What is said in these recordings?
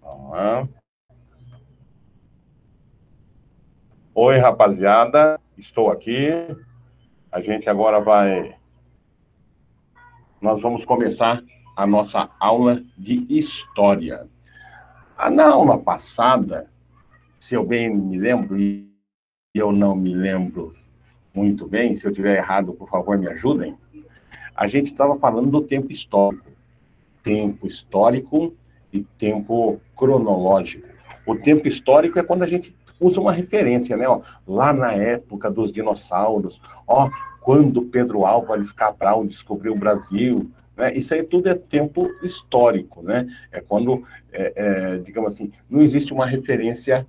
Ó. Oi, rapaziada, estou aqui. A gente agora nós vamos começar a nossa aula de história. Na aula passada, se eu bem me lembro, e eu não me lembro muito bem, se eu tiver errado, por favor, me ajudem. A gente estava falando do tempo histórico e tempo cronológico. O tempo histórico é quando a gente usa uma referência, né? Ó, lá na época dos dinossauros, ó, quando Pedro Álvares Cabral descobriu o Brasil, né? Isso aí tudo é tempo histórico, né? É quando, digamos assim, não existe uma referência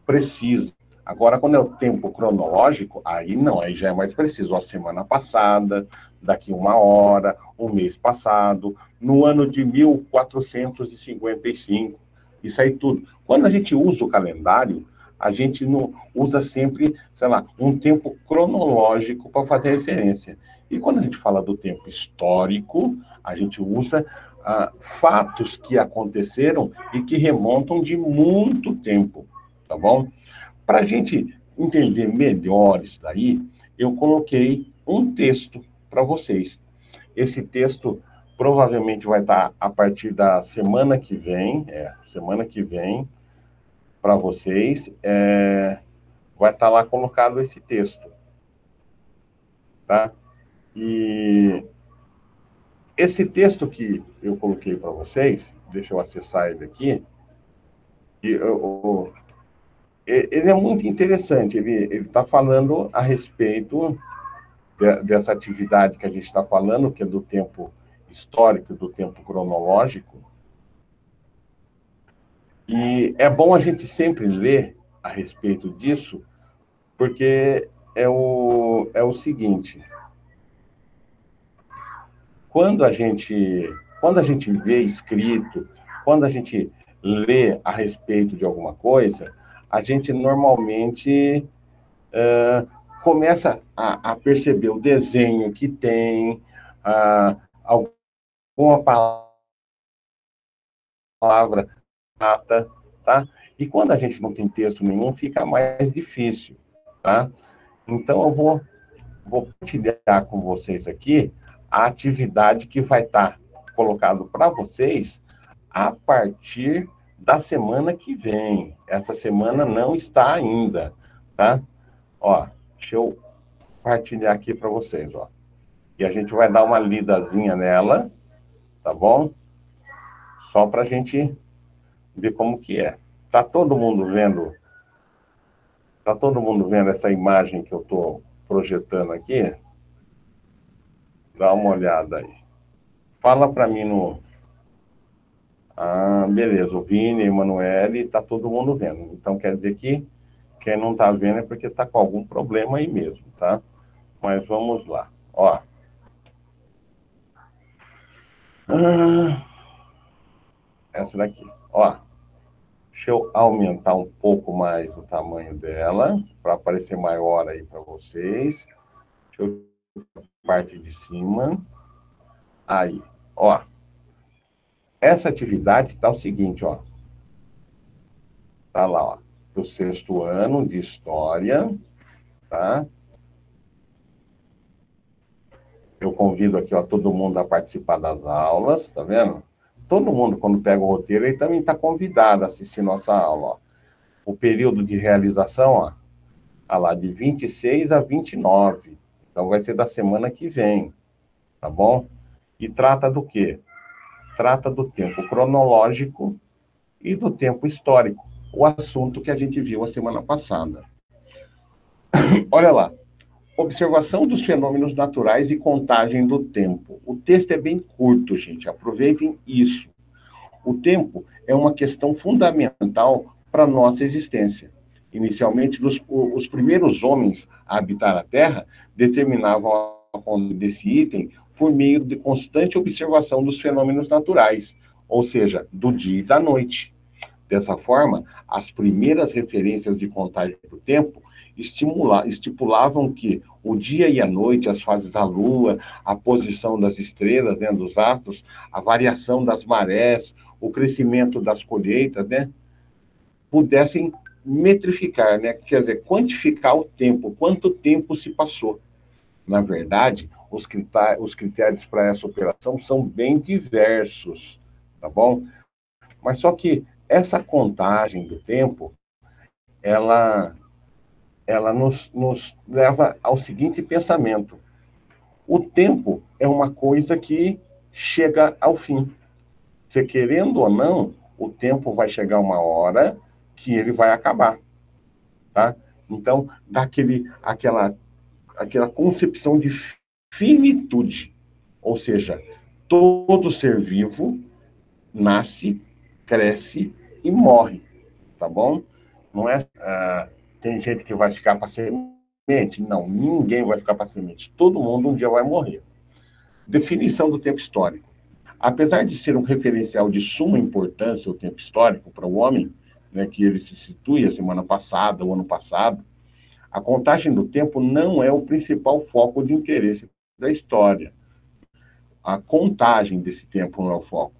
precisa. Agora, quando é o tempo cronológico, aí não, aí já é mais preciso. A semana passada, daqui uma hora, o mês passado, no ano de 1455, isso aí tudo. Quando a gente usa o calendário, a gente não usa sempre, sei lá, um tempo cronológico para fazer referência. E quando a gente fala do tempo histórico, a gente usa fatos que aconteceram e que remontam de muito tempo, tá bom? Para a gente entender melhor isso daí, eu coloquei um texto para vocês. Esse texto provavelmente vai estar a partir da semana que vem, para vocês, vai estar lá colocado esse texto, tá? E esse texto que eu coloquei para vocês, deixa eu acessar ele aqui, ele é muito interessante, ele está falando a respeito dessa atividade que a gente está falando, que é do tempo histórico, do tempo cronológico. E é bom a gente sempre ler a respeito disso, porque é o seguinte: quando a gente, quando a gente vê escrito, quando a gente lê a respeito de alguma coisa, a gente normalmente começa a perceber o desenho que tem, alguma palavra data, tá? E quando a gente não tem texto nenhum, fica mais difícil, tá? Então, vou partilhar com vocês aqui a atividade que vai estar colocado para vocês a partir da semana que vem. Essa semana não está ainda, tá? Ó, deixa eu partilhar aqui para vocês, ó. E a gente vai dar uma lidazinha nela, tá bom? Só para a gente ver como que é. Tá todo mundo vendo? Tá todo mundo vendo essa imagem que eu estou projetando aqui? Dá uma olhada aí. Fala para mim no. Ah, beleza. O Vini, a Emanuele, tá todo mundo vendo. Então quer dizer que quem não tá vendo é porque tá com algum problema aí mesmo, tá? Mas vamos lá. Ó. Ah, essa daqui. Ó. Deixa eu aumentar um pouco mais o tamanho dela, para aparecer maior aí para vocês. Deixa eu parte de cima. Aí, ó. Essa atividade tá o seguinte, ó. Tá lá, ó. Do sexto ano de história, tá? Eu convido aqui, ó, todo mundo a participar das aulas, tá vendo? Todo mundo, quando pega o roteiro, ele também está convidado a assistir nossa aula, ó. O período de realização, ó, tá lá de 26 a 29. Então, vai ser da semana que vem, tá bom? E trata do quê? Trata do tempo cronológico e do tempo histórico, o assunto que a gente viu a semana passada. Olha lá. Observação dos fenômenos naturais e contagem do tempo. O texto é bem curto, gente. Aproveitem isso. O tempo é uma questão fundamental para a nossa existência. Inicialmente, os primeiros homens a habitar a Terra determinavam a conta desse item por meio de constante observação dos fenômenos naturais, ou seja, do dia e da noite. Dessa forma, as primeiras referências de contagem do tempo estipulavam que o dia e a noite, as fases da Lua, a posição das estrelas, né, dos astros, a variação das marés, o crescimento das colheitas, né, pudessem metrificar, né, quer dizer, quantificar o tempo, quanto tempo se passou. Na verdade, os critérios para essa operação são bem diversos, tá bom? Mas só que essa contagem do tempo, ela, ela nos leva ao seguinte pensamento: o tempo é uma coisa que chega ao fim. Você querendo ou não, o tempo vai chegar uma hora que ele vai acabar, tá? Então, dá aquela concepção de finitude, ou seja, todo ser vivo nasce, cresce e morre, tá bom? Não é, tem gente que vai ficar para semente? Não, ninguém vai ficar para semente. Todo mundo um dia vai morrer. Definição do tempo histórico. Apesar de ser um referencial de suma importância o tempo histórico para o homem, né, que ele se situe a semana passada, o ano passado, a contagem do tempo não é o principal foco de interesse da história. A contagem desse tempo não é o foco.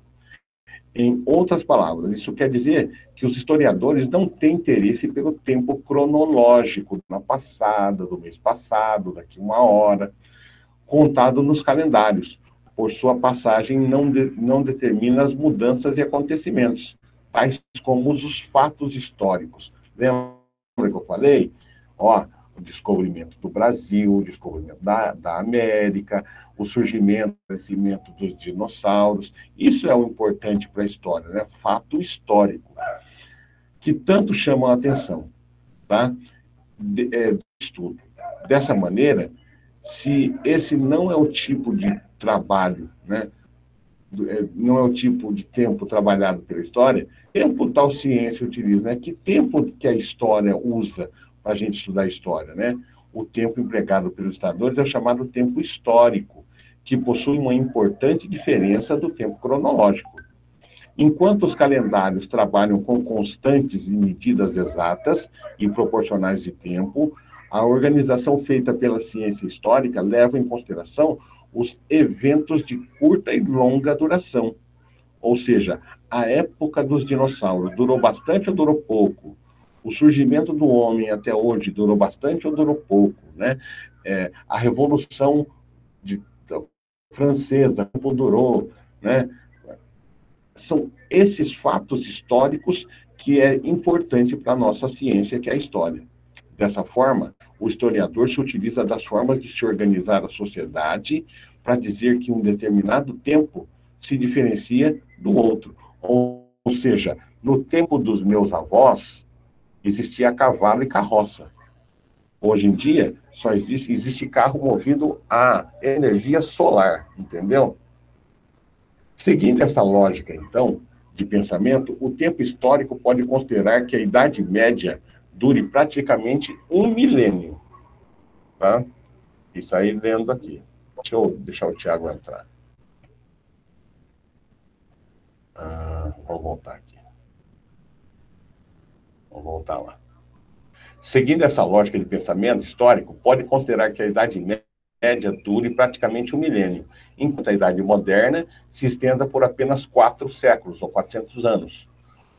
Em outras palavras, isso quer dizer que os historiadores não têm interesse pelo tempo cronológico, na passada, do mês passado, daqui uma hora, contado nos calendários. Por sua passagem, não determina as mudanças e acontecimentos, tais como os fatos históricos. Lembra que eu falei? Ó, o descobrimento do Brasil, o descobrimento da América, o surgimento, o crescimento dos dinossauros. Isso é o importante para a história, né? Fato histórico, que tanto chamam a atenção, tá? Do estudo. Dessa maneira, se esse não é o tipo de trabalho, né? Não é o tipo de tempo trabalhado pela história, tempo tal ciência utiliza, né? Que tempo que a história usa para a gente estudar a história, né? O tempo empregado pelos historiadores é o chamado tempo histórico, que possui uma importante diferença do tempo cronológico. Enquanto os calendários trabalham com constantes e medidas exatas e proporcionais de tempo, a organização feita pela ciência histórica leva em consideração os eventos de curta e longa duração. Ou seja, a época dos dinossauros durou bastante ou durou pouco? O surgimento do homem até hoje durou bastante ou durou pouco? Né? A Revolução de, Francesa, como durou? Né? São esses fatos históricos que é importante para a nossa ciência, que é a história. Dessa forma, o historiador se utiliza das formas de se organizar a sociedade para dizer que um determinado tempo se diferencia do outro. Ou seja, no tempo dos meus avós, existia cavalo e carroça. Hoje em dia, só existe carro movido a energia solar, entendeu? Seguindo essa lógica, então, de pensamento, o tempo histórico pode considerar que a Idade Média dure praticamente um milênio. Tá? Isso aí lendo aqui. Deixa eu deixar o Tiago entrar. Vamos voltar aqui. Vamos voltar lá. Seguindo essa lógica de pensamento histórico, pode considerar que a Idade Média dure praticamente um milênio, enquanto a Idade Moderna se estenda por apenas 4 séculos, ou 400 anos.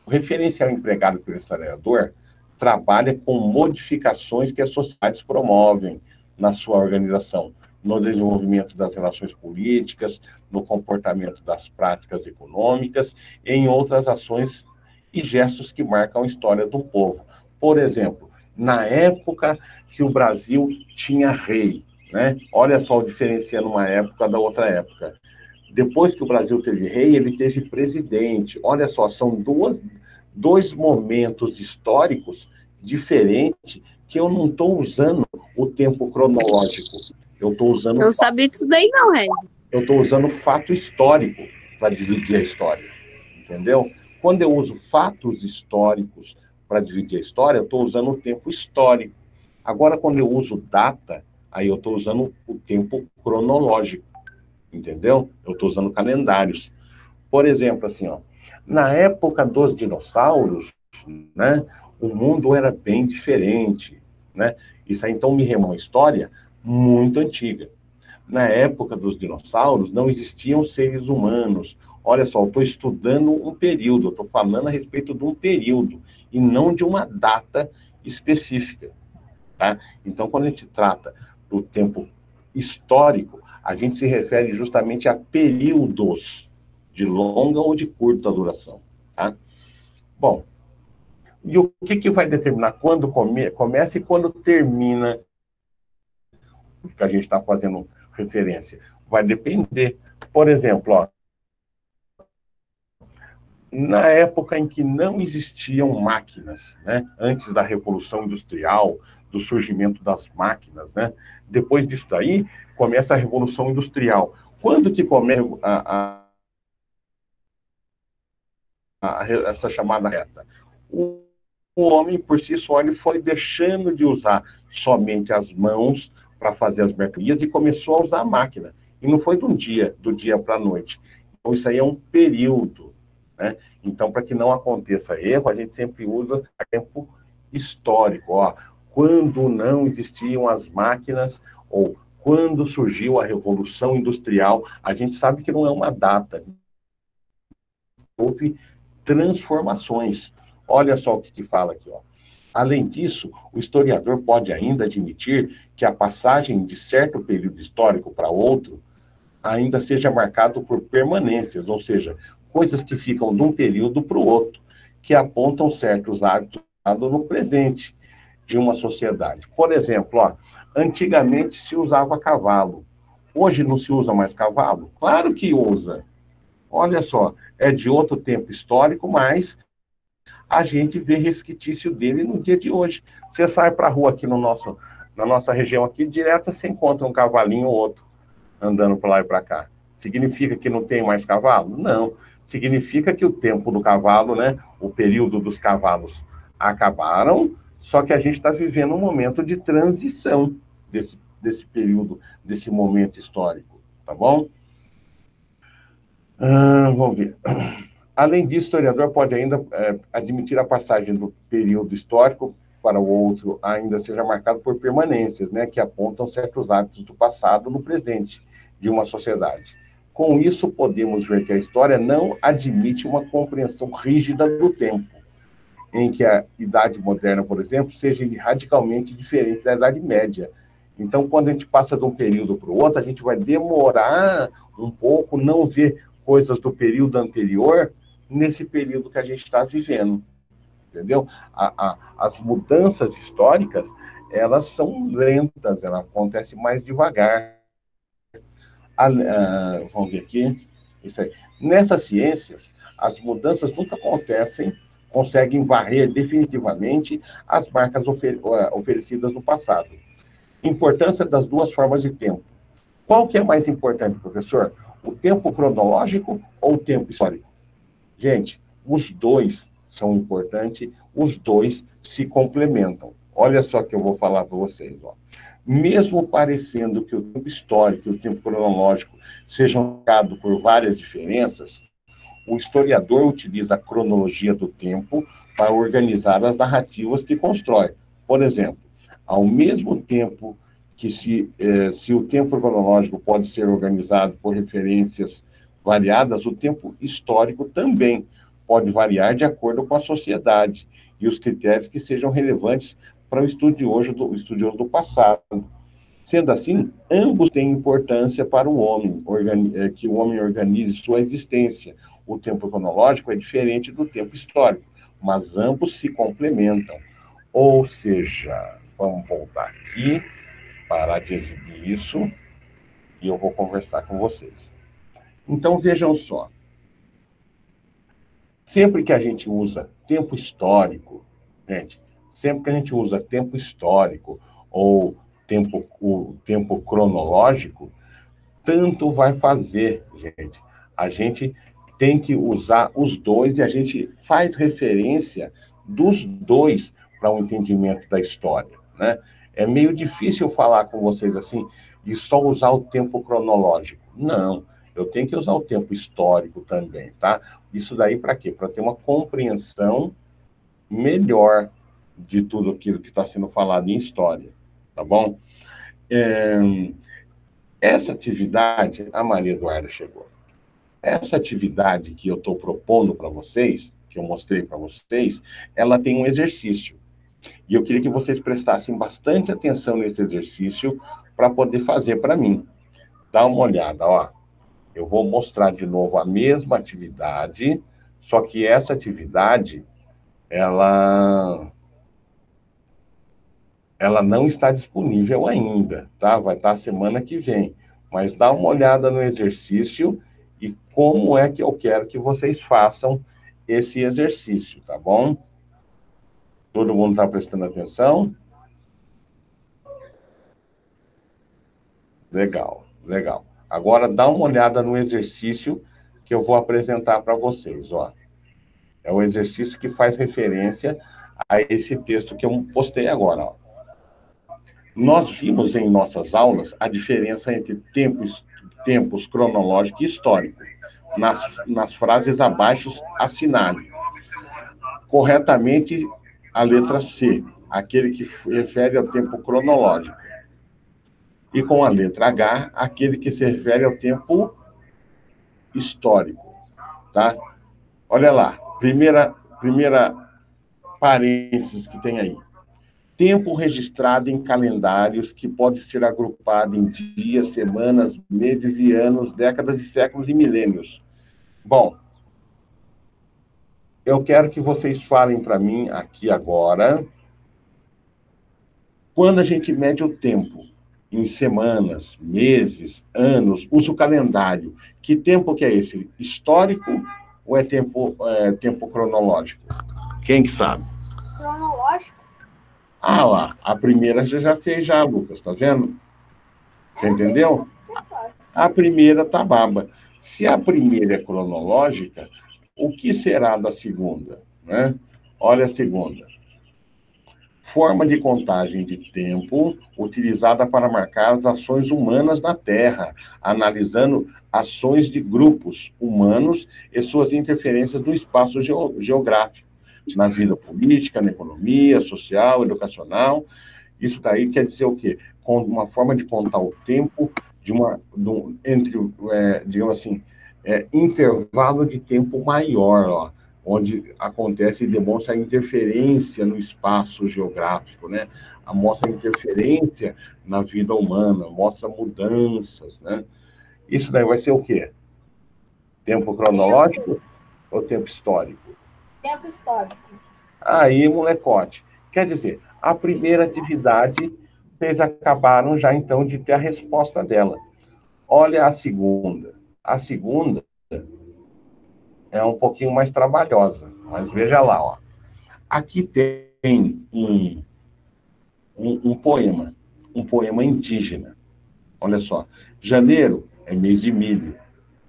O referencial empregado pelo historiador trabalha com modificações que as sociedades promovem na sua organização, no desenvolvimento das relações políticas, no comportamento das práticas econômicas, e em outras ações e gestos que marcam a história do povo. Por exemplo, na época que o Brasil tinha rei, né? Olha só o diferenciando uma época da outra época. Depois que o Brasil teve rei, ele teve presidente. Olha só, são dois momentos históricos diferentes que eu não estou usando o tempo cronológico. Eu estou usando. Não sabia disso daí, não, Regis. Eu estou usando fato histórico para dividir a história. Entendeu? Quando eu uso fatos históricos para dividir a história, eu estou usando o tempo histórico. Agora, quando eu uso data, aí eu estou usando o tempo cronológico. Entendeu? Eu estou usando calendários. Por exemplo, assim, ó, na época dos dinossauros, né, o mundo era bem diferente, né? Isso aí, então, me remete a uma história muito antiga. Na época dos dinossauros, não existiam seres humanos, Olha só, eu estou estudando um período, eu estou falando a respeito de um período, e não de uma data específica, tá? Então, quando a gente trata do tempo histórico, a gente se refere justamente a períodos de longa ou de curta duração, tá? Bom, e o que vai determinar quando começa e quando termina o que a gente está fazendo referência? Vai depender. Por exemplo, ó, na época em que não existiam máquinas, né, antes da Revolução Industrial, do surgimento das máquinas, né, depois disso daí, começa a Revolução Industrial. Quando que começa essa chamada reta? O homem, por si só, ele foi deixando de usar somente as mãos para fazer as mercadorias e começou a usar a máquina. E não foi do dia para a noite. Então, isso aí é um período, né? Então, para que não aconteça erro, a gente sempre usa tempo histórico. Ó, quando não existiam as máquinas, ou quando surgiu a Revolução Industrial, a gente sabe que não é uma data. Houve transformações. Olha só o que fala aqui, ó. Além disso, o historiador pode ainda admitir que a passagem de certo período histórico para outro ainda seja marcado por permanências, ou seja, coisas que ficam de um período para o outro, que apontam certos hábitos no presente de uma sociedade. Por exemplo, ó, antigamente se usava cavalo. Hoje não se usa mais cavalo? Claro que usa. Olha só, é de outro tempo histórico, mas a gente vê resquício dele no dia de hoje. Você sai para a rua aqui na nossa região aqui, direto você encontra um cavalinho ou outro andando para lá e para cá. Significa que não tem mais cavalo? Não. Significa que o tempo do cavalo, né, o período dos cavalos acabaram, só que a gente está vivendo um momento de transição desse período, desse momento histórico, tá bom? Vamos ver. Além disso, o historiador pode ainda admitir a passagem do período histórico para o outro ainda seja marcado por permanências, né, que apontam certos hábitos do passado no presente de uma sociedade. Com isso, podemos ver que a história não admite uma compreensão rígida do tempo, em que a Idade Moderna, por exemplo, seja radicalmente diferente da Idade Média. Então, quando a gente passa de um período para o outro, a gente vai demorar um pouco, não ver coisas do período anterior nesse período que a gente está vivendo, entendeu? As mudanças históricas, elas são lentas, elas acontecem mais devagar. Vamos ver aqui, isso aí. Nessas ciências, as mudanças nunca conseguem varrer definitivamente as marcas oferecidas no passado. Importância das duas formas de tempo. Qual que é mais importante, professor? O tempo cronológico ou o tempo histórico? Gente, os dois são importantes, os dois se complementam. Olha só que eu vou falar para vocês. Ó. Mesmo parecendo que o tempo histórico e o tempo cronológico sejam marcados por várias diferenças, o historiador utiliza a cronologia do tempo para organizar as narrativas que constrói. Por exemplo, ao mesmo tempo que se o tempo cronológico pode ser organizado por referências variadas, o tempo histórico também pode variar de acordo com a sociedade e os critérios que sejam relevantes para o estudioso do passado. Sendo assim, ambos têm importância para o homem, que o homem organize sua existência. O tempo cronológico é diferente do tempo histórico, mas ambos se complementam. Ou seja, vamos voltar aqui, parar de exibir isso, e eu vou conversar com vocês. Então, vejam só. Sempre que a gente usa tempo histórico, gente, sempre que a gente usa tempo histórico ou o tempo cronológico, tanto vai fazer, gente. A gente tem que usar os dois e a gente faz referência dos dois para o entendimento da história, né? É meio difícil falar com vocês assim e só usar o tempo cronológico. Não, eu tenho que usar o tempo histórico também, tá? Isso daí para quê? Para ter uma compreensão melhor de tudo aquilo que está sendo falado em história, tá bom? Essa atividade, a Maria Eduarda chegou. Essa atividade que eu estou propondo para vocês, que eu mostrei para vocês, ela tem um exercício. E eu queria que vocês prestassem bastante atenção nesse exercício para poder fazer para mim. Dá uma olhada, ó. Eu vou mostrar de novo a mesma atividade, só que essa atividade, ela não está disponível ainda, tá? Vai estar semana que vem. Mas dá uma olhada no exercício e como é que eu quero que vocês façam esse exercício, tá bom? Todo mundo está prestando atenção? Legal, legal. Agora dá uma olhada no exercício que eu vou apresentar para vocês, ó. É o exercício que faz referência a esse texto que eu postei agora, ó. Nós vimos em nossas aulas a diferença entre tempos cronológico e histórico, nas frases abaixo assinale. Corretamente, a letra C, aquele que refere ao tempo cronológico. E com a letra H, aquele que se refere ao tempo histórico, tá? Olha lá, primeira parênteses que tem aí. Tempo registrado em calendários que pode ser agrupado em dias, semanas, meses e anos, décadas e séculos e milênios. Bom, eu quero que vocês falem para mim aqui agora, quando a gente mede o tempo em semanas, meses, anos, usa o calendário. Que tempo que é esse? Histórico ou é tempo cronológico? Quem que sabe? Cronológico? Ah lá, a primeira você já fez já, Lucas, tá vendo? Você entendeu? A primeira tá baba. Se a primeira é cronológica, o que será da segunda, né? Olha a segunda. Forma de contagem de tempo utilizada para marcar as ações humanas na Terra, analisando ações de grupos humanos e suas interferências no espaço geográfico, na vida política, na economia, social, educacional. Isso daí quer dizer o quê? Com uma forma de contar o tempo entre, digamos assim, intervalo de tempo maior, ó, onde acontece e demonstra a interferência no espaço geográfico, né? Mostra a interferência na vida humana, mostra mudanças, né? Isso daí vai ser o quê? Tempo cronológico ou tempo histórico? Tempo histórico. Aí, molecote. Quer dizer, a primeira atividade, vocês acabaram já então de ter a resposta dela. Olha a segunda. A segunda é um pouquinho mais trabalhosa, mas veja lá, ó. Aqui tem um poema indígena. Olha só. Janeiro é mês de milho.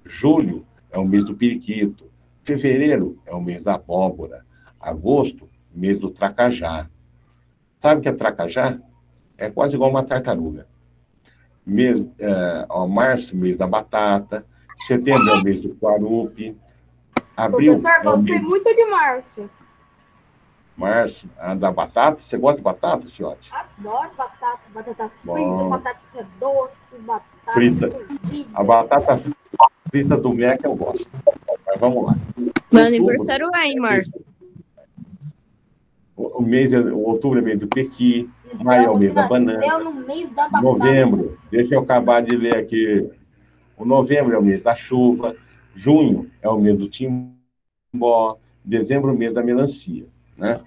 Julho é o mês do periquito. Fevereiro é o mês da abóbora. Agosto, mês do tracajá. Sabe o que é tracajá? É quase igual uma tartaruga. Março, mês da batata. Setembro é o mês do guarupi. Abril Professor, é o gostei mês muito de março. março, da batata. Você gosta de batata, Fiote? Adoro batata, batata frita, Bom, batata doce, batata frita. cozida. A batata frita do Mac eu gosto. Mas vamos lá. Meu aniversário é em março. O outubro é mês do pequi. Maio é o mês da banana. No mês da batata. Novembro, deixa eu acabar de ler aqui. O novembro é o mês da chuva. Junho é o mês do timbó. Dezembro é o mês da melancia, né?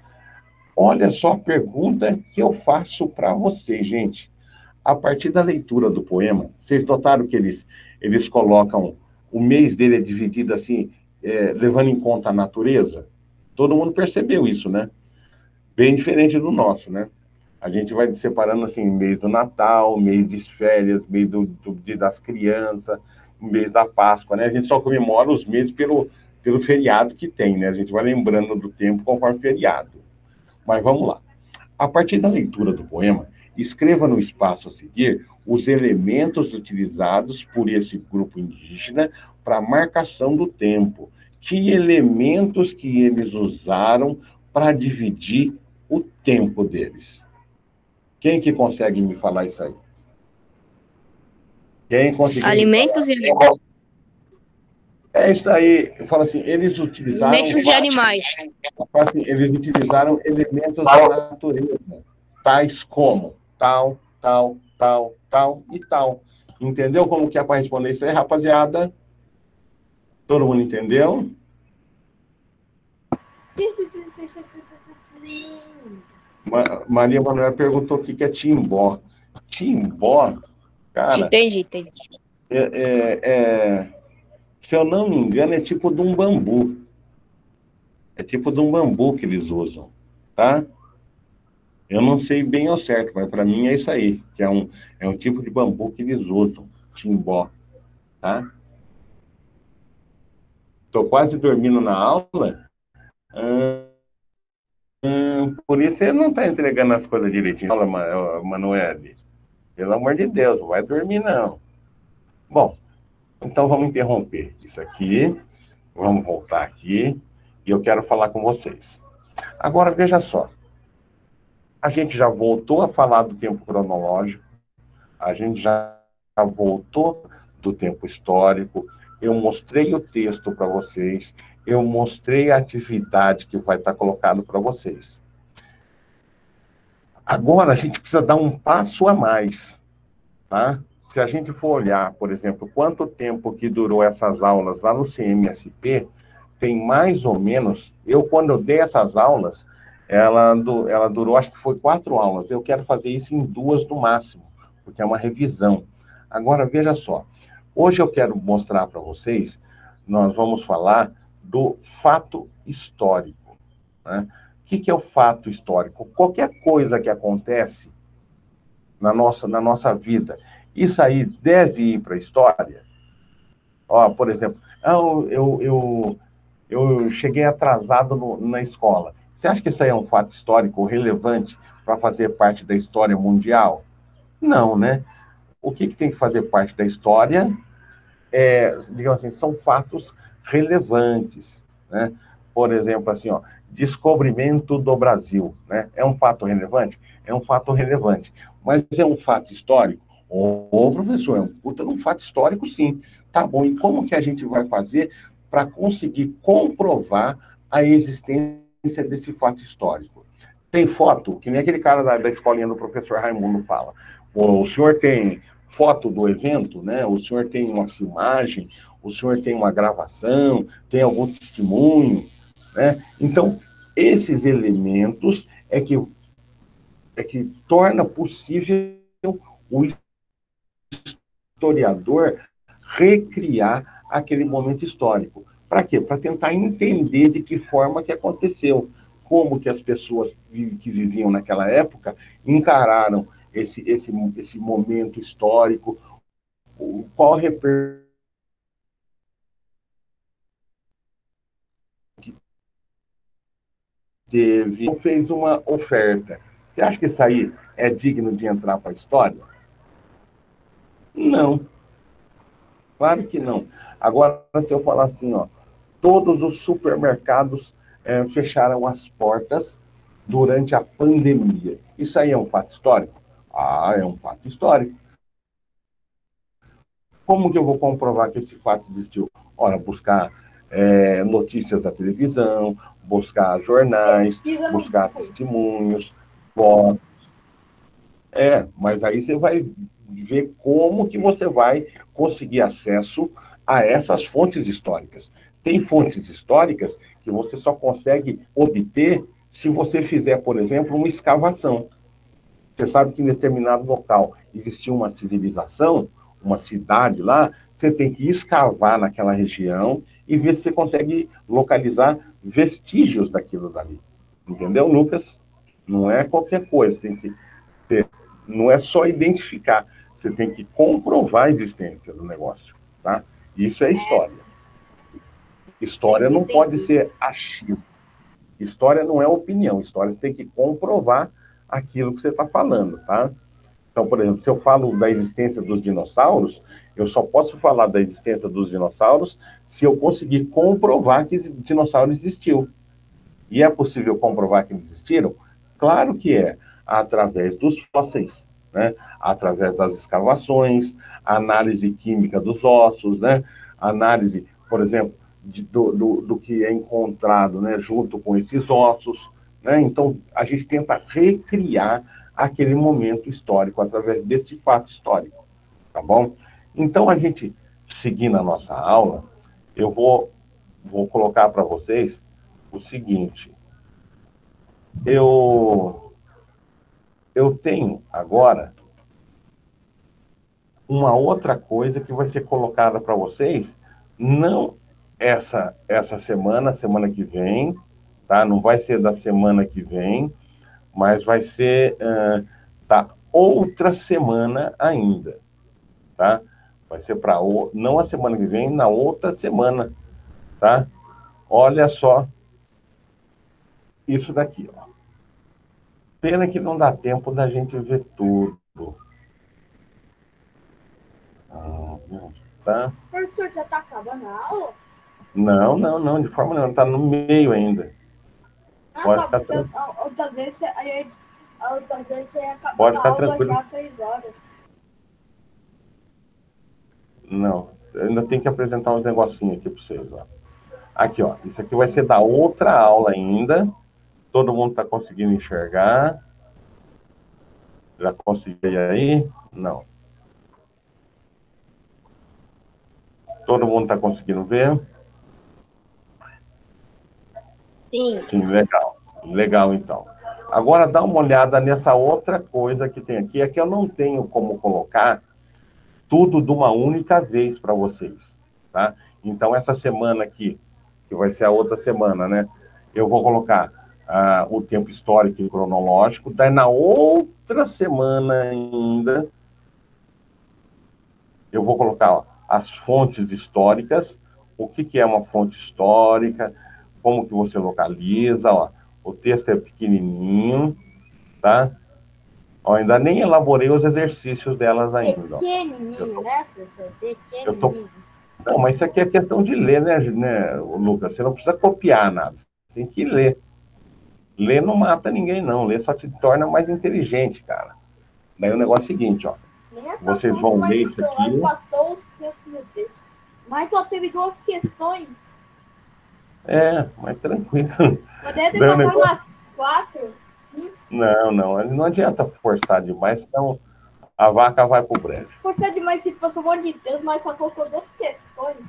Olha só a pergunta que eu faço para vocês, gente. A partir da leitura do poema, vocês notaram que eles colocam, o mês dele é dividido assim, levando em conta a natureza? Todo mundo percebeu isso, né? Bem diferente do nosso, né? A gente vai separando assim, mês do Natal, mês de férias, mês do Dia das Crianças, mês da Páscoa, né? A gente só comemora os meses pelo feriado que tem, né? A gente vai lembrando do tempo conforme feriado. Mas vamos lá. A partir da leitura do poema, escreva no espaço a seguir os elementos utilizados por esse grupo indígena para a marcação do tempo. Que elementos que eles usaram para dividir o tempo deles? Quem que consegue me falar isso aí? Quem conseguiu? Alimentos e alimentos. É isso aí. Eu falo assim, eles utilizaram, Alimentos de animais. assim, eles utilizaram elementos da natureza, tais como tal, tal, tal, tal e tal. Entendeu como que é para responder isso aí, rapaziada? Todo mundo entendeu? Sim, sim, sim, sim, sim, sim, sim, sim. Maria Manuela perguntou o que é timbó. Timbó, cara, Entendi, entendi. é, é, é, se eu não me engano, é tipo de um bambu. É tipo de um bambu que eles usam, tá? Eu não sei bem ao certo, mas para mim é isso aí, que é um tipo de bambu que eles usam, timbó, tá? Tô quase dormindo na aula, por isso você não está entregando as coisas direitinho. Fala, Manoel, pelo amor de Deus, não vai dormir não. Bom, então vamos interromper isso aqui, vamos voltar aqui, e eu quero falar com vocês. Agora, veja só, a gente já voltou a falar do tempo cronológico, a gente já voltou do tempo histórico, eu mostrei o texto para vocês, eu mostrei a atividade que vai estar colocado para vocês. Agora a gente precisa dar um passo a mais, tá? Se a gente for olhar, por exemplo, quanto tempo que durou essas aulas lá no CMSP, tem mais ou menos, quando eu dei essas aulas, ela durou, acho que foi 4 aulas. Eu quero fazer isso em 2 no máximo, porque é uma revisão. Agora, veja só. Hoje eu quero mostrar para vocês, nós vamos falar do fato histórico, né? O que é o fato histórico? Qualquer coisa que acontece na nossa vida, isso aí deve ir para a história? Ó, por exemplo, eu cheguei atrasado na escola. Você acha que isso aí é um fato histórico relevante para fazer parte da história mundial? Não, né? O que tem que fazer parte da história digamos assim, são fatos relevantes, né? Por exemplo, assim, ó, descobrimento do Brasil, né? É um fato relevante? É um fato relevante. Mas é um fato histórico? Ô, professor, é um puta de um fato histórico, sim. Tá bom, e como que a gente vai fazer para conseguir comprovar a existência desse fato histórico? Tem foto, que nem aquele cara da escolinha do professor Raimundo fala. O senhor tem foto do evento, né? O senhor tem uma filmagem, o senhor tem uma gravação, tem algum testemunho, né? Então, esses elementos é que torna possível o historiador recriar aquele momento histórico. Para quê? Para tentar entender de que forma que aconteceu, como que as pessoas que viviam naquela época encararam esse momento histórico, qual a repercussão que teve, fez uma oferta. Você acha que isso aí é digno de entrar para a história? Não, claro que não. Agora, se eu falar assim, ó, todos os supermercados fecharam as portas durante a pandemia. Isso aí é um fato histórico? Ah, é um fato histórico. Como que eu vou comprovar que esse fato existiu? Ora, buscar notícias da televisão, buscar jornais, Pesquisa no buscar Google. testemunhos, mas aí você vai ver como que você vai conseguir acesso a essas fontes históricas. Tem fontes históricas que você só consegue obter se você fizer, por exemplo, uma escavação. Você sabe que em determinado local existia uma civilização, uma cidade lá, você tem que escavar naquela região e ver se você consegue localizar vestígios daquilo dali. Entendeu, Lucas? Não é qualquer coisa, tem que ter, não é só identificar, você tem que comprovar a existência do negócio, tá? Isso é história. História não pode ser achismo. História não é opinião, história tem que comprovar aquilo que você está falando, tá? Então, por exemplo, se eu falo da existência dos dinossauros, eu só posso falar da existência dos dinossauros se eu conseguir comprovar que dinossauro existiu. E é possível comprovar que eles existiram? Claro que é, através dos fósseis, né? Através das escavações, análise química dos ossos, né? Análise por exemplo, do que é encontrado, né, junto com esses ossos, né? Então, a gente tenta recriar aquele momento histórico através desse fato histórico, tá bom? Então, a gente, seguindo a nossa aula, eu vou colocar para vocês o seguinte. Eu tenho agora uma outra coisa que vai ser colocada para vocês, não essa semana que vem, tá? Não vai ser da semana que vem, mas vai ser da outra semana ainda, tá? Vai ser para não a semana que vem, na outra semana, tá? Olha só isso daqui, ó. Pena que não dá tempo da gente ver tudo. Tá? Professor, já tá acabando a aula? Não, de forma nenhuma, tá no meio ainda. Ah, Pode tá, ficar porque tranquilo. outras vezes você ia Pode acabar a ficar aula tranquilo. já 3 horas. Não, eu ainda tenho que apresentar uns negocinhos aqui para vocês, ó. Aqui, ó, isso aqui vai ser da outra aula ainda. Todo mundo está conseguindo enxergar? Já consegui aí? Não. Todo mundo está conseguindo ver? Sim. Sim, legal. Legal, então. Agora, dá uma olhada nessa outra coisa que tem aqui. É que eu não tenho como colocar tudo de uma única vez para vocês, tá? Então, essa semana aqui, que vai ser a outra semana, né? Eu vou colocar o tempo histórico e cronológico. Daí, na outra semana ainda, eu vou colocar ó, as fontes históricas, o que é uma fonte histórica, como que você localiza, ó. O texto é pequenininho, tá? Ó, ainda nem elaborei os exercícios delas ainda. Ó. Pequenininho, né, professor? Eu tô, Pequenininho. não, mas isso aqui é questão de ler, né, Lucas? Você não precisa copiar nada, você tem que ler. Ler não mata ninguém, não. Ler só te torna mais inteligente, cara. Daí o negócio é o seguinte, ó. Nem a Vocês passou vão uma ler isso lição, ela aqui. passou os 500 mil textos. Mas só teve 2 questões. Mas tranquilo. Poderia ter Daí o passado negócio... umas 4, 5. Não adianta forçar demais, senão a vaca vai pro brejo. Gostei demais se passou um monte de texto, mas só colocou 2 questões.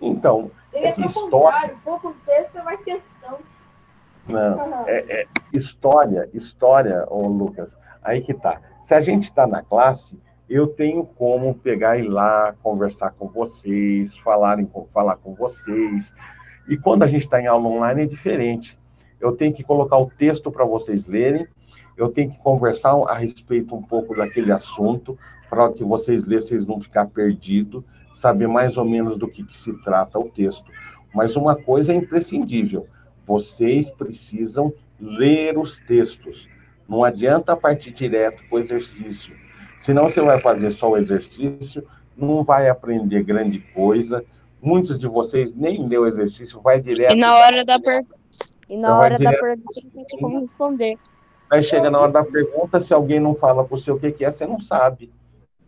Então, é Devia que ser o história... contrário. Pouco texto e mais questão. Não, história, ô Lucas, aí que tá. Se a gente está na classe, eu tenho como pegar e ir lá, conversar com vocês, falar com vocês. E quando a gente está em aula online é diferente. Eu tenho que colocar o texto para vocês lerem, eu tenho que conversar a respeito um pouco daquele assunto, para que vocês leiam, vocês não ficar perdidos, saber mais ou menos do que se trata o texto. Mas uma coisa é imprescindível, vocês precisam ler os textos. Não adianta partir direto para o exercício. Senão você vai fazer só o exercício, não vai aprender grande coisa. Muitos de vocês nem lê o exercício, vai E direto. na hora da pergunta, Já vai direto. não tem como responder. Aí chega na hora da pergunta, se alguém não fala para você o que é, você não sabe.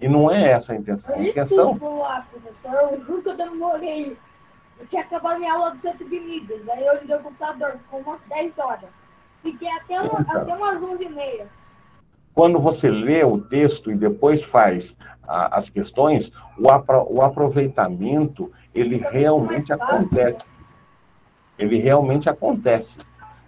E não é essa a intenção. Eu A li intenção tudo lá, professor. Eu juro que eu demorei. Eu tinha acabado minha aula do centro de mídias. Aí eu liguei o computador, ficou umas 10 horas. Fiquei até umas 11h30. quando você lê o texto e depois faz as questões, o aproveitamento, ele Fica muito mais realmente fácil. acontece. Ele realmente acontece.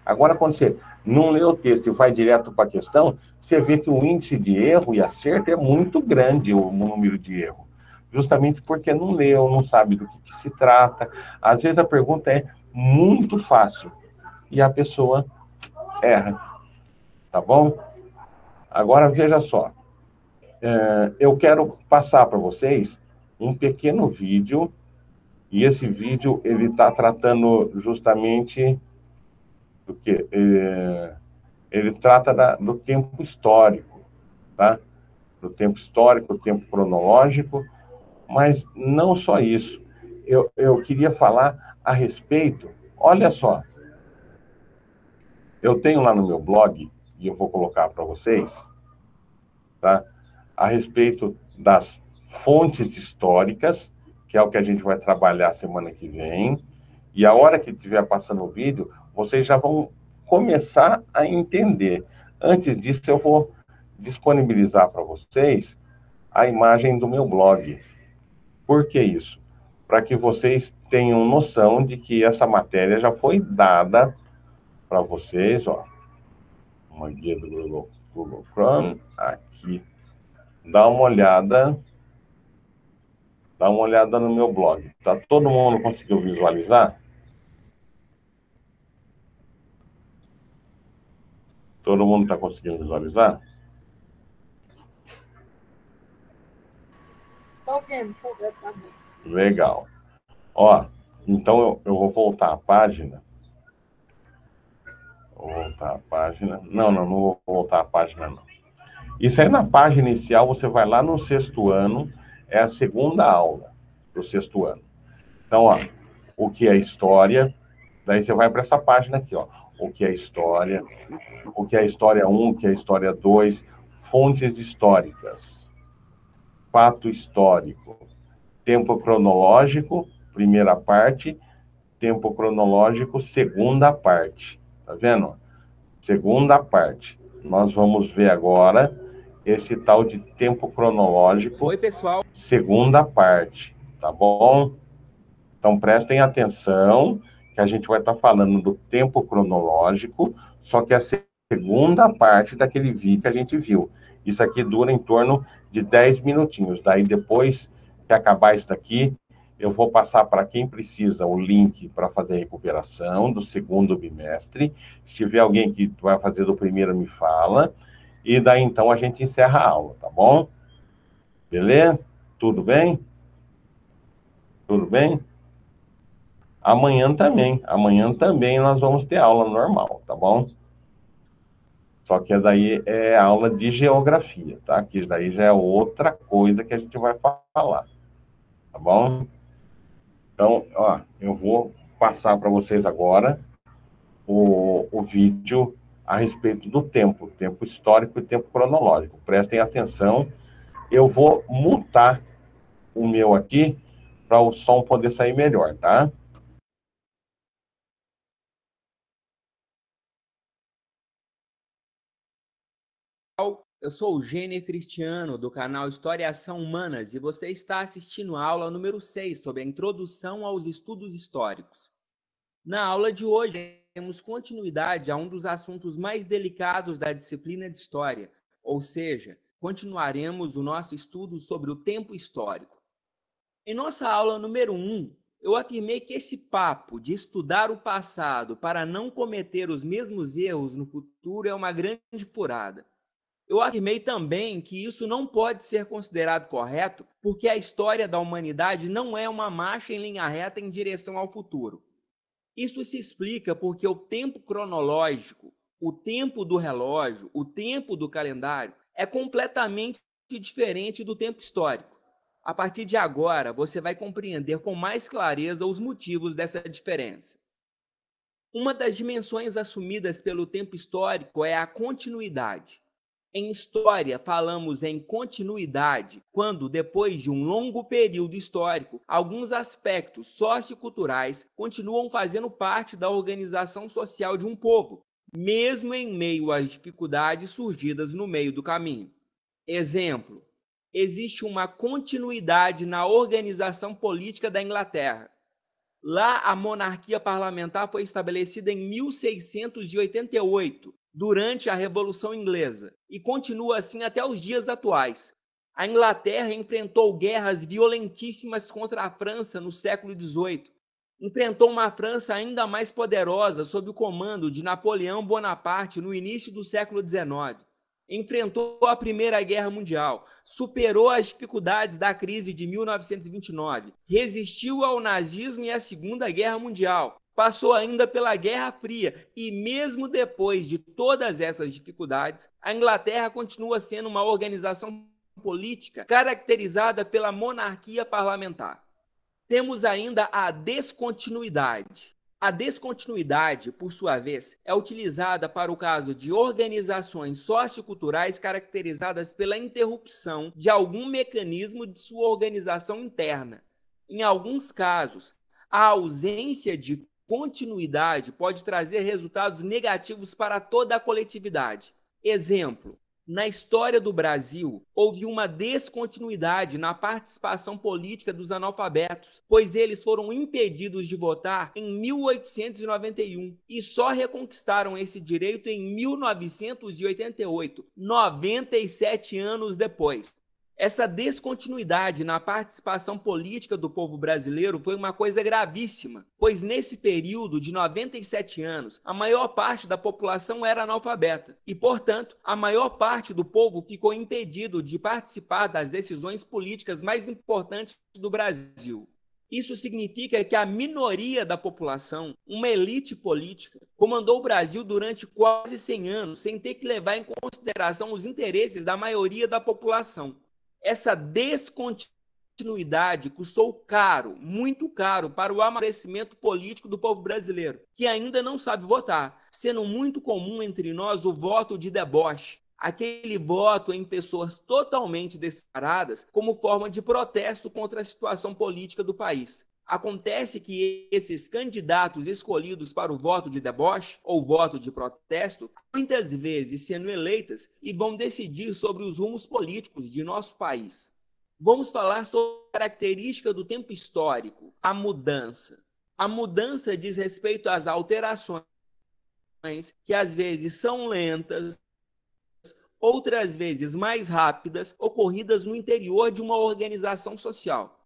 Agora, quando você não lê o texto e vai direto para a questão, você vê que o índice de erro e acerto é muito grande, o número de erro. Justamente porque não leu, não sabe do que se trata. Às vezes a pergunta é muito fácil e a pessoa erra. Tá bom? Agora, veja só. Eu quero passar para vocês um pequeno vídeo, e esse vídeo ele está tratando justamente do que ele trata do tempo histórico, tá? Do tempo histórico, do tempo cronológico, mas não só isso. Eu queria falar a respeito. Olha só, eu tenho lá no meu blog e eu vou colocar para vocês, tá? A respeito das fontes históricas, que é o que a gente vai trabalhar semana que vem. E a hora que estiver passando o vídeo, vocês já vão começar a entender. Antes disso, eu vou disponibilizar para vocês a imagem do meu blog. Por que isso? Para que vocês tenham noção de que essa matéria já foi dada para vocês, ó. Uma guia do Google Chrome, aqui. Dá uma olhada no meu blog. Tá? Todo mundo conseguiu visualizar? Todo mundo está conseguindo visualizar? Tô vendo, tá bom. Legal. Ó, então eu vou voltar à página. Vou voltar à página. Não vou voltar à página, não. Isso aí na página inicial, você vai lá no sexto ano, é a segunda aula do sexto ano. Então, ó, o que é história, daí você vai para essa página aqui, ó. O que é história 1, o que é história 2, fontes históricas, fato histórico, tempo cronológico, primeira parte, tempo cronológico, segunda parte. Tá vendo? Segunda parte. Nós vamos ver agora esse tal de tempo cronológico. Oi, pessoal. Segunda parte, tá bom? Então prestem atenção que a gente vai estar falando do tempo cronológico, só que a segunda parte daquele vídeo que a gente viu. Isso aqui dura em torno de 10 minutinhos. Daí depois que acabar isso daqui, eu vou passar para quem precisa o link para fazer a recuperação do segundo bimestre. Se tiver alguém que vai fazer do primeiro, me fala. E daí, então, a gente encerra a aula, tá bom? Beleza? Tudo bem? Tudo bem? Amanhã também nós vamos ter aula normal, tá bom? Só que daí é aula de geografia, tá? Que daí já é outra coisa que a gente vai falar, tá bom? Então, ó, eu vou passar para vocês agora o vídeo a respeito do tempo histórico e tempo cronológico. Prestem atenção. Eu vou mutar o meu aqui para o som poder sair melhor, tá? Eu sou o Gêner Cristiano, do canal História e Ação Humanas, e você está assistindo a aula número 6 sobre a introdução aos estudos históricos. Na aula de hoje, temos continuidade a um dos assuntos mais delicados da disciplina de História, ou seja, continuaremos o nosso estudo sobre o tempo histórico. Em nossa aula número 1, eu afirmei que esse papo de estudar o passado para não cometer os mesmos erros no futuro é uma grande furada. Eu afirmei também que isso não pode ser considerado correto porque a história da humanidade não é uma marcha em linha reta em direção ao futuro. Isso se explica porque o tempo cronológico, o tempo do relógio, o tempo do calendário é completamente diferente do tempo histórico. A partir de agora, você vai compreender com mais clareza os motivos dessa diferença. Uma das dimensões assumidas pelo tempo histórico é a continuidade. Em história, falamos em continuidade quando, depois de um longo período histórico, alguns aspectos socioculturais continuam fazendo parte da organização social de um povo, mesmo em meio às dificuldades surgidas no meio do caminho. Exemplo: existe uma continuidade na organização política da Inglaterra. Lá, a monarquia parlamentar foi estabelecida em 1688, durante a Revolução Inglesa, e continua assim até os dias atuais. A Inglaterra enfrentou guerras violentíssimas contra a França no século XVIII. Enfrentou uma França ainda mais poderosa sob o comando de Napoleão Bonaparte no início do século XIX. Enfrentou a Primeira Guerra Mundial, superou as dificuldades da crise de 1929, resistiu ao nazismo e à Segunda Guerra Mundial, passou ainda pela Guerra Fria e, mesmo depois de todas essas dificuldades, a Inglaterra continua sendo uma organização política caracterizada pela monarquia parlamentar. Temos ainda a descontinuidade. A descontinuidade, por sua vez, é utilizada para o caso de organizações socioculturais caracterizadas pela interrupção de algum mecanismo de sua organização interna. Em alguns casos, a ausência de continuidade pode trazer resultados negativos para toda a coletividade. Exemplo: na história do Brasil, houve uma descontinuidade na participação política dos analfabetos, pois eles foram impedidos de votar em 1891 e só reconquistaram esse direito em 1988, 97 anos depois. Essa descontinuidade na participação política do povo brasileiro foi uma coisa gravíssima, pois nesse período de 97 anos, a maior parte da população era analfabeta e, portanto, a maior parte do povo ficou impedido de participar das decisões políticas mais importantes do Brasil. Isso significa que a minoria da população, uma elite política, comandou o Brasil durante quase 100 anos sem ter que levar em consideração os interesses da maioria da população. Essa descontinuidade custou caro, muito caro, para o amadurecimento político do povo brasileiro, que ainda não sabe votar, sendo muito comum entre nós o voto de deboche, aquele voto em pessoas totalmente despreparadas como forma de protesto contra a situação política do país. Acontece que esses candidatos escolhidos para o voto de deboche ou voto de protesto, muitas vezes sendo eleitas e vão decidir sobre os rumos políticos de nosso país. Vamos falar sobre a característica do tempo histórico, a mudança. A mudança diz respeito às alterações que às vezes são lentas, outras vezes mais rápidas, ocorridas no interior de uma organização social.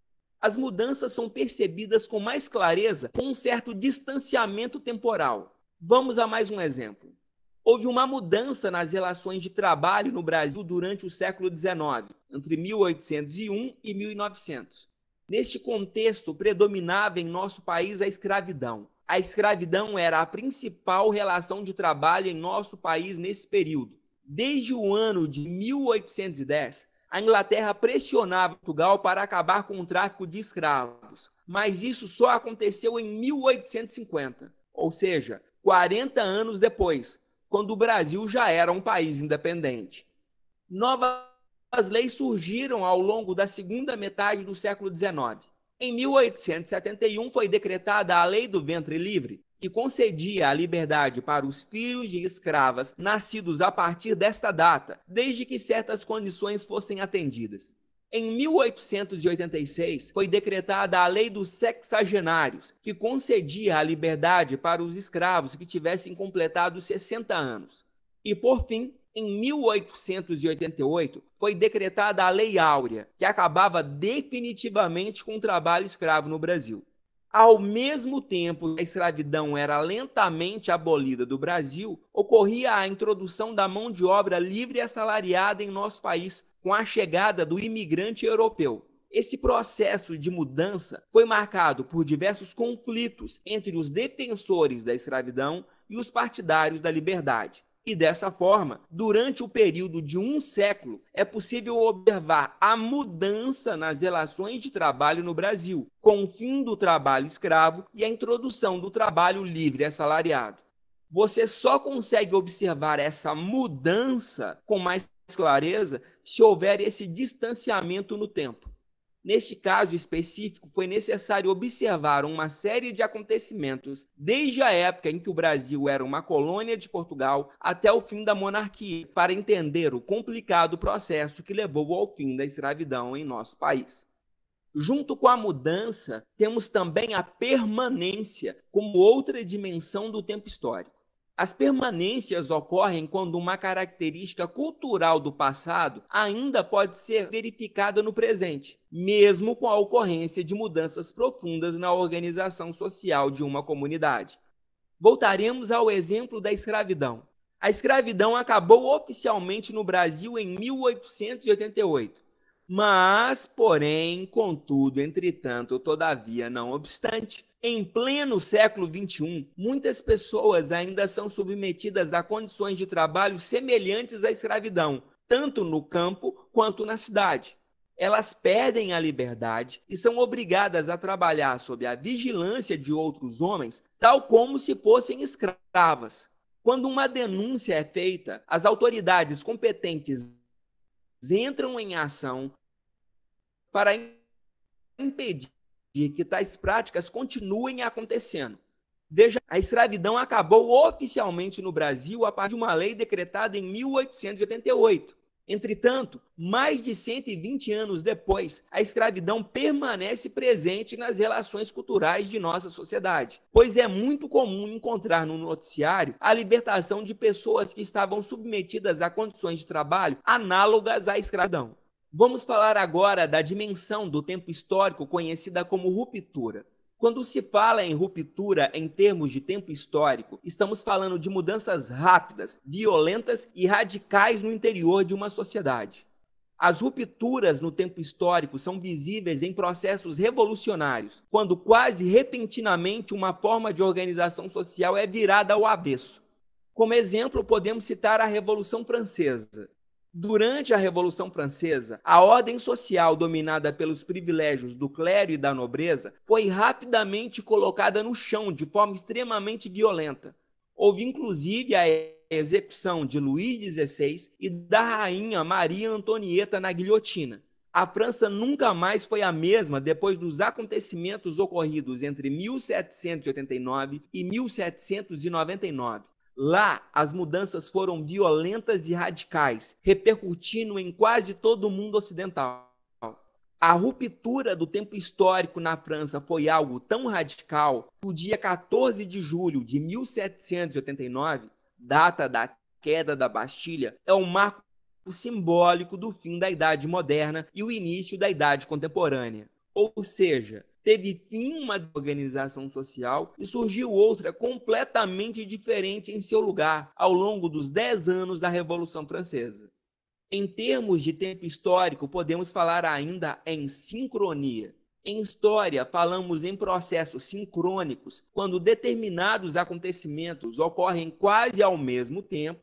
As mudanças são percebidas com mais clareza com um certo distanciamento temporal. Vamos a mais um exemplo. Houve uma mudança nas relações de trabalho no Brasil durante o século XIX, entre 1801 e 1900. Neste contexto, predominava em nosso país a escravidão. A escravidão era a principal relação de trabalho em nosso país nesse período. Desde o ano de 1810, a Inglaterra pressionava Portugal para acabar com o tráfico de escravos, mas isso só aconteceu em 1850, ou seja, 40 anos depois, quando o Brasil já era um país independente. Novas leis surgiram ao longo da segunda metade do século XIX. Em 1871 foi decretada a Lei do Ventre Livre, que concedia a liberdade para os filhos de escravas nascidos a partir desta data, desde que certas condições fossem atendidas. Em 1886, foi decretada a Lei dos Sexagenários, que concedia a liberdade para os escravos que tivessem completado 60 anos. E, por fim, em 1888, foi decretada a Lei Áurea, que acabava definitivamente com o trabalho escravo no Brasil. Ao mesmo tempo que a escravidão era lentamente abolida do Brasil, ocorria a introdução da mão de obra livre e assalariada em nosso país, com a chegada do imigrante europeu. Esse processo de mudança foi marcado por diversos conflitos entre os defensores da escravidão e os partidários da liberdade. E dessa forma, durante o período de um século, é possível observar a mudança nas relações de trabalho no Brasil, com o fim do trabalho escravo e a introdução do trabalho livre assalariado. Você só consegue observar essa mudança com mais clareza se houver esse distanciamento no tempo. Neste caso específico, foi necessário observar uma série de acontecimentos desde a época em que o Brasil era uma colônia de Portugal até o fim da monarquia, para entender o complicado processo que levou ao fim da escravidão em nosso país. Junto com a mudança, temos também a permanência como outra dimensão do tempo histórico. As permanências ocorrem quando uma característica cultural do passado ainda pode ser verificada no presente, mesmo com a ocorrência de mudanças profundas na organização social de uma comunidade. Voltaremos ao exemplo da escravidão. A escravidão acabou oficialmente no Brasil em 1888. Mas, porém, contudo, entretanto, todavia, não obstante, em pleno século XXI, muitas pessoas ainda são submetidas a condições de trabalho semelhantes à escravidão, tanto no campo quanto na cidade. Elas perdem a liberdade e são obrigadas a trabalhar sob a vigilância de outros homens, tal como se fossem escravas. Quando uma denúncia é feita, as autoridades competentes entram em ação para impedir que tais práticas continuem acontecendo. Veja, a escravidão acabou oficialmente no Brasil a partir de uma lei decretada em 1888. Entretanto, mais de 120 anos depois, a escravidão permanece presente nas relações culturais de nossa sociedade, pois é muito comum encontrar no noticiário a libertação de pessoas que estavam submetidas a condições de trabalho análogas à escravidão. Vamos falar agora da dimensão do tempo histórico conhecida como ruptura. Quando se fala em ruptura em termos de tempo histórico, estamos falando de mudanças rápidas, violentas e radicais no interior de uma sociedade. As rupturas no tempo histórico são visíveis em processos revolucionários, quando quase repentinamente uma forma de organização social é virada ao avesso. Como exemplo, podemos citar a Revolução Francesa. Durante a Revolução Francesa, a ordem social dominada pelos privilégios do clero e da nobreza foi rapidamente colocada no chão de forma extremamente violenta. Houve inclusive a execução de Luís XVI e da rainha Maria Antonieta na guilhotina. A França nunca mais foi a mesma depois dos acontecimentos ocorridos entre 1789 e 1799. Lá, as mudanças foram violentas e radicais, repercutindo em quase todo o mundo ocidental. A ruptura do tempo histórico na França foi algo tão radical que o dia 14 de julho de 1789, data da queda da Bastilha, é um marco simbólico do fim da Idade Moderna e o início da Idade Contemporânea. Ou seja, teve fim uma organização social e surgiu outra completamente diferente em seu lugar ao longo dos 10 anos da Revolução Francesa. Em termos de tempo histórico, podemos falar ainda em sincronia. Em história, falamos em processos sincrônicos, quando determinados acontecimentos ocorrem quase ao mesmo tempo,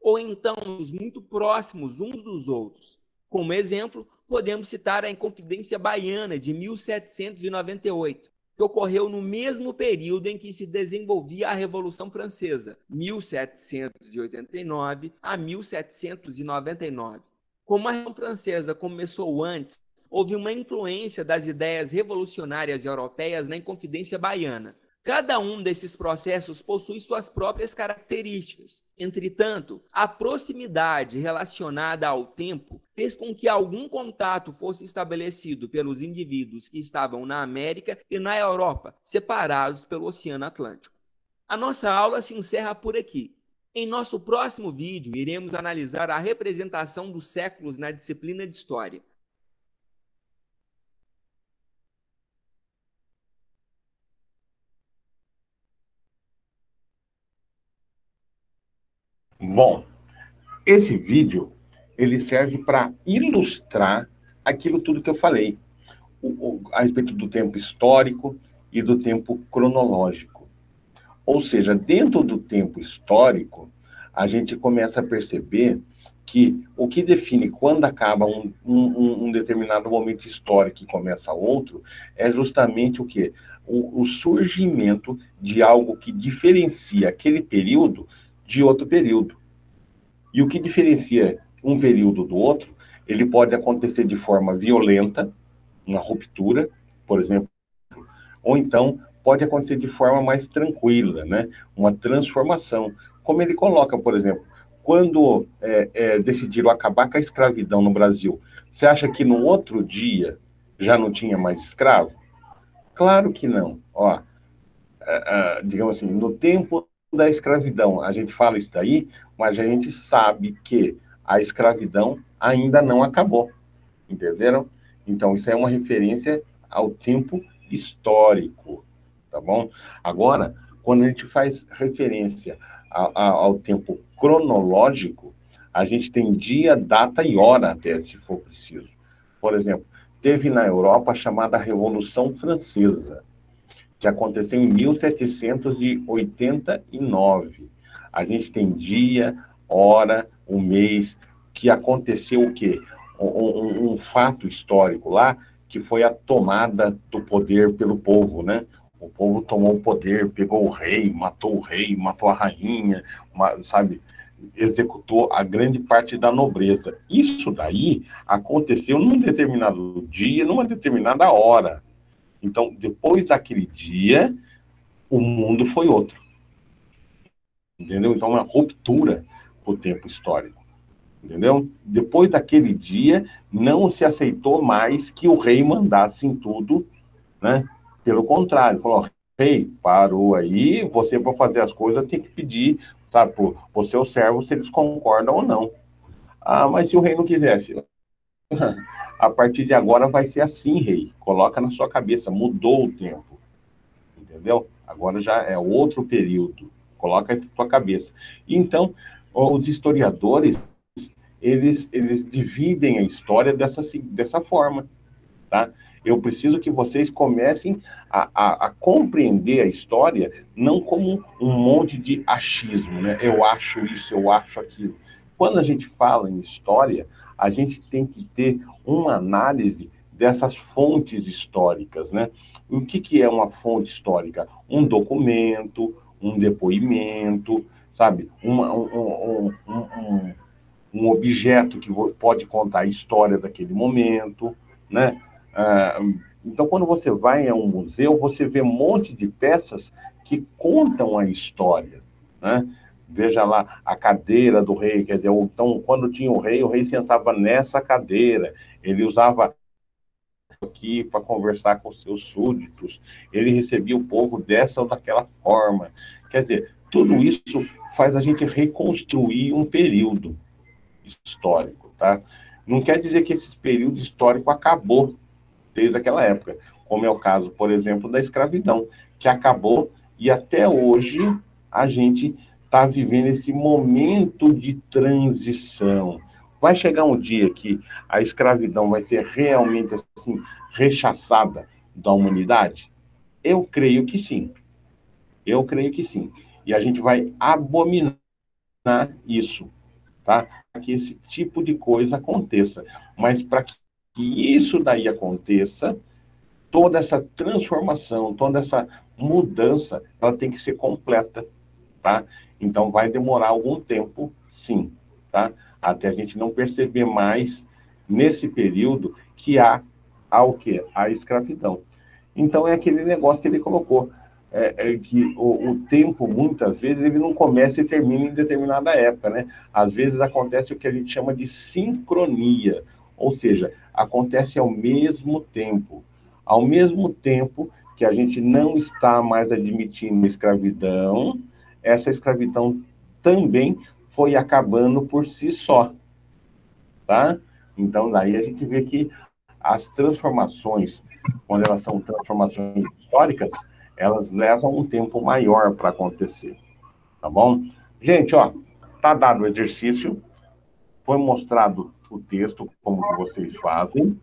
ou então muito próximos uns dos outros. Como exemplo, podemos citar a Inconfidência Baiana de 1798, que ocorreu no mesmo período em que se desenvolvia a Revolução Francesa, 1789 a 1799. Como a Revolução Francesa começou antes, houve uma influência das ideias revolucionárias europeias na Inconfidência Baiana. Cada um desses processos possui suas próprias características. Entretanto, a proximidade relacionada ao tempo fez com que algum contato fosse estabelecido pelos indivíduos que estavam na América e na Europa, separados pelo Oceano Atlântico. A nossa aula se encerra por aqui. Em nosso próximo vídeo, iremos analisar a representação dos séculos na disciplina de História. Bom, esse vídeo ele serve para ilustrar aquilo tudo que eu falei a respeito do tempo histórico e do tempo cronológico. Ou seja, dentro do tempo histórico, a gente começa a perceber que o que define quando acaba um determinado momento histórico e começa outro é justamente o quê? O surgimento de algo que diferencia aquele período de outro período. E o que diferencia um período do outro, ele pode acontecer de forma violenta, uma ruptura, por exemplo, ou então pode acontecer de forma mais tranquila, né? Uma transformação. Como ele coloca, por exemplo, quando decidiram acabar com a escravidão no Brasil, você acha que no outro dia já não tinha mais escravo? Claro que não. Ó, digamos assim, no tempo da escravidão, a gente fala isso daí, mas a gente sabe que a escravidão ainda não acabou, entenderam? Então, isso é uma referência ao tempo histórico, tá bom? Agora, quando a gente faz referência ao tempo cronológico, a gente tem dia, data e hora até, se for preciso. Por exemplo, teve na Europa a chamada Revolução Francesa, que aconteceu em 1789. A gente tem dia, hora, um mês, que aconteceu o quê? Um fato histórico lá, que foi a tomada do poder pelo povo, né? O povo tomou o poder, pegou o rei, matou a rainha, sabe? Executou a grande parte da nobreza. Isso daí aconteceu num determinado dia, numa determinada hora. Então, depois daquele dia, o mundo foi outro. Entendeu? Então, uma ruptura com o tempo histórico. Entendeu? Depois daquele dia, não se aceitou mais que o rei mandasse em tudo, né? Pelo contrário, falou, rei, parou aí, você para fazer as coisas tem que pedir, sabe, para os seus servos se eles concordam ou não. Ah, mas se o rei não quisesse? A partir de agora vai ser assim, rei. Coloca na sua cabeça, mudou o tempo. Entendeu? Agora já é outro período. Coloca na sua cabeça. Então, os historiadores, eles dividem a história dessa forma, tá? Eu preciso que vocês comecem a compreender a história não como um monte de achismo, né? Eu acho isso, eu acho aquilo. Quando a gente fala em história, a gente tem que ter uma análise dessas fontes históricas, né? O que é uma fonte histórica? Um documento, um depoimento, sabe? Um objeto que pode contar a história daquele momento, né? Então, quando você vai a um museu, você vê um monte de peças que contam a história, né? Veja lá a cadeira do rei, quer dizer, então, quando tinha o rei sentava nessa cadeira, ele usava aqui para conversar com seus súditos, ele recebia o povo dessa ou daquela forma. Quer dizer, tudo isso faz a gente reconstruir um período histórico, tá? Não quer dizer que esse período histórico acabou desde aquela época, como é o caso, por exemplo, da escravidão, que acabou e até hoje a gente está vivendo esse momento de transição. Vai chegar um dia que a escravidão vai ser realmente assim rechaçada da humanidade? Eu creio que sim. Eu creio que sim. E a gente vai abominar isso, tá? Para que esse tipo de coisa aconteça. Mas para que isso daí aconteça, toda essa transformação, toda essa mudança, ela tem que ser completa, tá? Então vai demorar algum tempo, sim, tá? Até a gente não perceber mais nesse período que há o quê? A escravidão. Então é aquele negócio que ele colocou, que o tempo, muitas vezes, ele não começa e termina em determinada época, né? Às vezes acontece o que a gente chama de sincronia, ou seja, acontece ao mesmo tempo. Ao mesmo tempo que a gente não está mais admitindo escravidão, essa escravidão também foi acabando por si só, tá? Então, daí a gente vê que as transformações, quando elas são transformações históricas, elas levam um tempo maior para acontecer, tá bom? Gente, ó, tá dado o exercício, foi mostrado o texto, como que vocês fazem,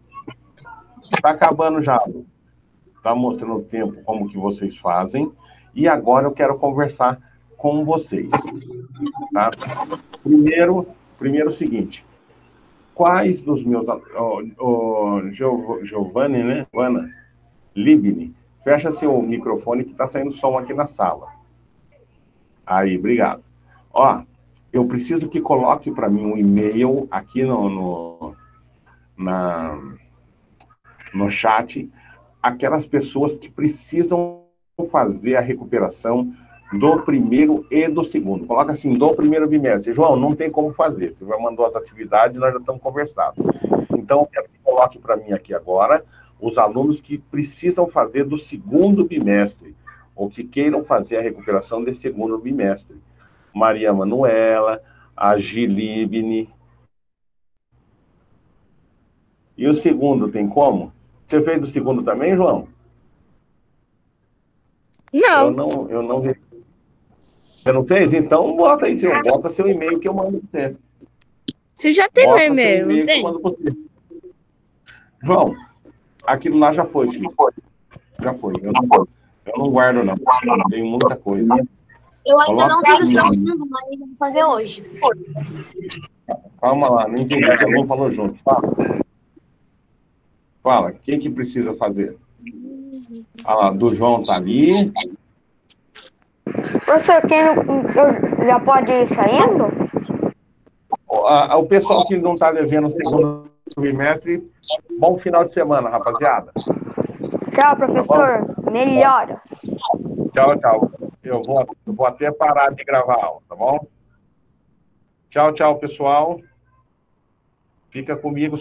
tá acabando já, tá mostrando o tempo, como que vocês fazem, e agora eu quero conversar com vocês, tá? Primeiro o seguinte, quais dos meus... Giovanni, né? Giovanna Libni, fecha seu microfone que está saindo som aqui na sala. Aí, obrigado. Ó, eu preciso que coloque para mim um e-mail aqui no chat, aquelas pessoas que precisam fazer a recuperação do primeiro e do segundo. Coloca assim, do primeiro bimestre. João, não tem como fazer. Você já mandou as atividades, nós já estamos conversando. Então, eu quero que coloque para mim aqui agora os alunos que precisam fazer do segundo bimestre, ou que queiram fazer a recuperação desse segundo bimestre. Maria Manuela, a Gilibne. E o segundo, tem como? Você fez do segundo também, João? Não. Eu não vi. Você não fez? Então, bota aí, bota seu e-mail que eu mando para você. Você já tem meu e-mail, não tem? João, aquilo lá já foi, filho. Já foi. Eu não guardo, não. Tem muita coisa. Eu ainda não fiz o segundo, mas vou fazer hoje. Calma lá, não entendi. Todo mundo falou junto. Fala, quem que precisa fazer? Ah lá, do João tá ali. Professor, já pode ir saindo? O pessoal que não está devendo o segundo trimestre, bom final de semana, rapaziada. Tchau, professor. Melhoras. Tchau, tchau. Eu vou até parar de gravar a aula, tá bom? Tchau, tchau, pessoal. Fica comigo.